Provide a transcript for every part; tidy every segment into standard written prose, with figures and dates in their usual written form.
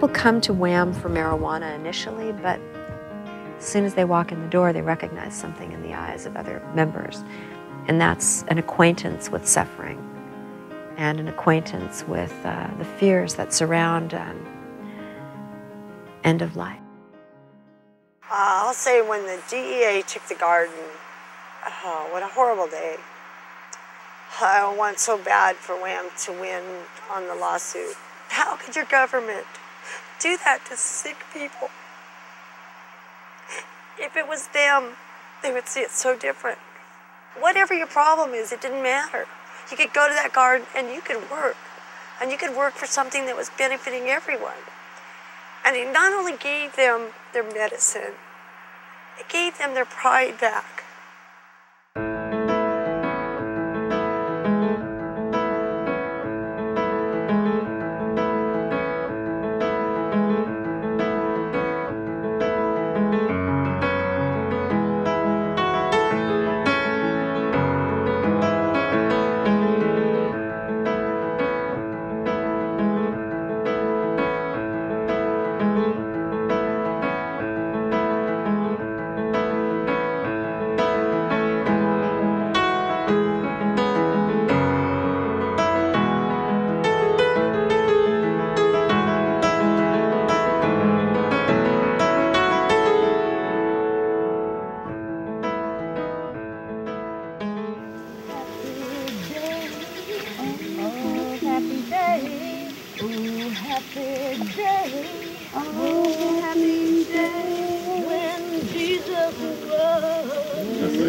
People come to WAMM for marijuana initially, but as soon as they walk in the door, they recognize something in the eyes of other members. And that's an acquaintance with suffering and an acquaintance with the fears that surround end of life. I'll say when the DEA took the garden, oh, what a horrible day. I want so bad for WAMM to win on the lawsuit. How could your government do that to sick people? If it was them, they would see it so different. Whatever your problem is, it didn't matter. You could go to that garden and you could work. And you could work for something that was benefiting everyone. And it not only gave them their medicine, it gave them their pride back.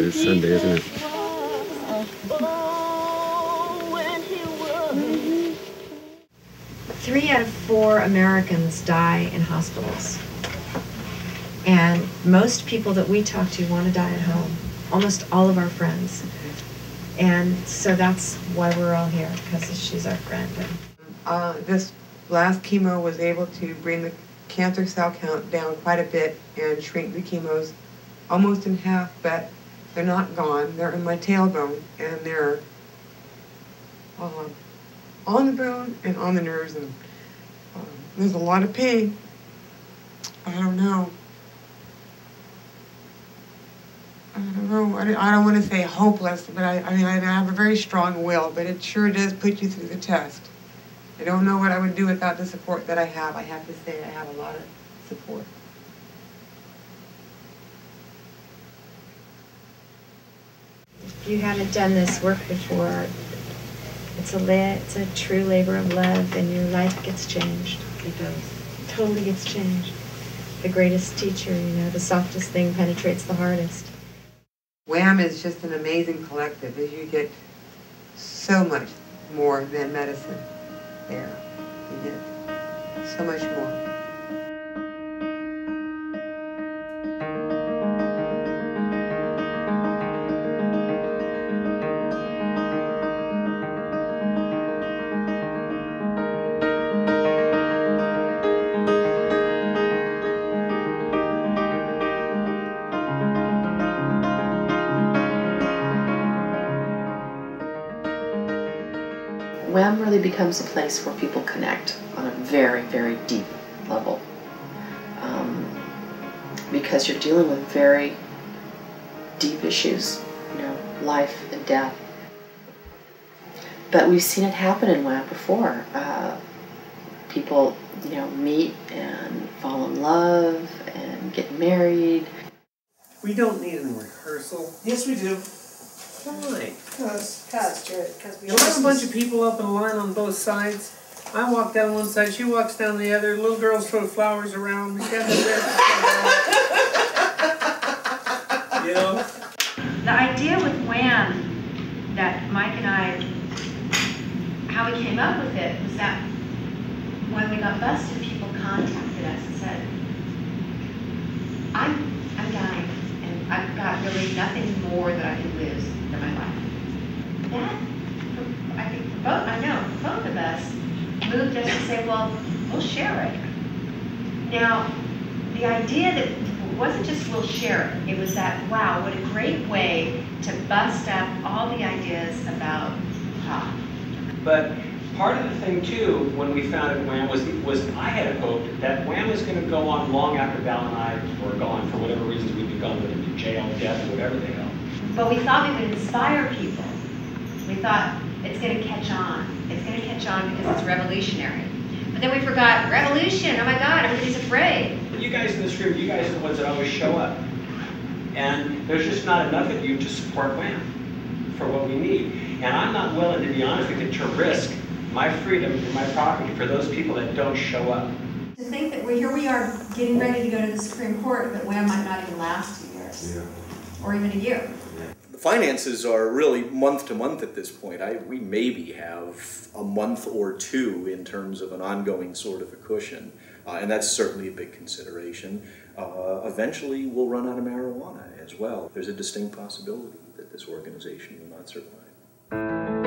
It's Sunday, isn't it? 3 out of 4 Americans die in hospitals. And most people that we talk to want to die at home. Almost all of our friends. And so that's why we're all here, because she's our friend. This last chemo was able to bring the cancer cell count down quite a bit and shrink the chemos almost in half, but they're not gone. They're in my tailbone, and they're on the bone and on the nerves, and there's a lot of pain. I don't know. I don't want to say hopeless, but I mean, I have a very strong will, but it sure does put you through the test. I don't know what I would do without the support that I have. I have to say I have a lot of support. If you haven't done this work before, it's a true labor of love, and your life gets changed. It does. It totally gets changed. The greatest teacher, you know, the softest thing penetrates the hardest. WAMM is just an amazing collective, as you get so much more than medicine there. You get so much more. WAMM really becomes a place where people connect on a very, very deep level. Because you're dealing with very deep issues, you know, life and death. But we've seen it happen in WAMM before. People, you know, meet and fall in love and get married. We don't need any rehearsal. Yes, we do. Why? Because we You'll have a bunch of people up in a line on both sides. I walk down one side, she walks down the other. Little girls throw flowers around. We got you know? The idea with WAMM that Mike and I, how we came up with it, was that when we got busted, people contacted us and said, I'm dying, and I've got really nothing more that I can lose than my life. That, I think for both, I know, for both of us, moved us to say, well, we'll share it. Now, the idea that it wasn't just we'll share it, it was that, wow, what a great way to bust up all the ideas about pop. But Part of the thing too, when we founded WAMM, was I had hoped that WAMM was going to go on long after Val and I were gone, for whatever reasons we'd be gone, whether it be jail, death, or whatever the hell. But we thought we would inspire people. We thought it's going to catch on. It's going to catch on because it's revolutionary. But then we forgot, revolution, oh my God, everybody's afraid. You guys in this room, you guys are the ones that always show up. And there's just not enough of you to support WAMM for what we need. And I'm not willing, to be honest with you, to risk my freedom and my property for those people that don't show up. To think that here we are getting ready to go to the Supreme Court, but WAMM might not even last 2 years, or even a year. The finances are really month to month at this point. We maybe have a month or two in terms of an ongoing sort of a cushion, and that's certainly a big consideration. Eventually we'll run out of marijuana as well. There's a distinct possibility that this organization will not survive.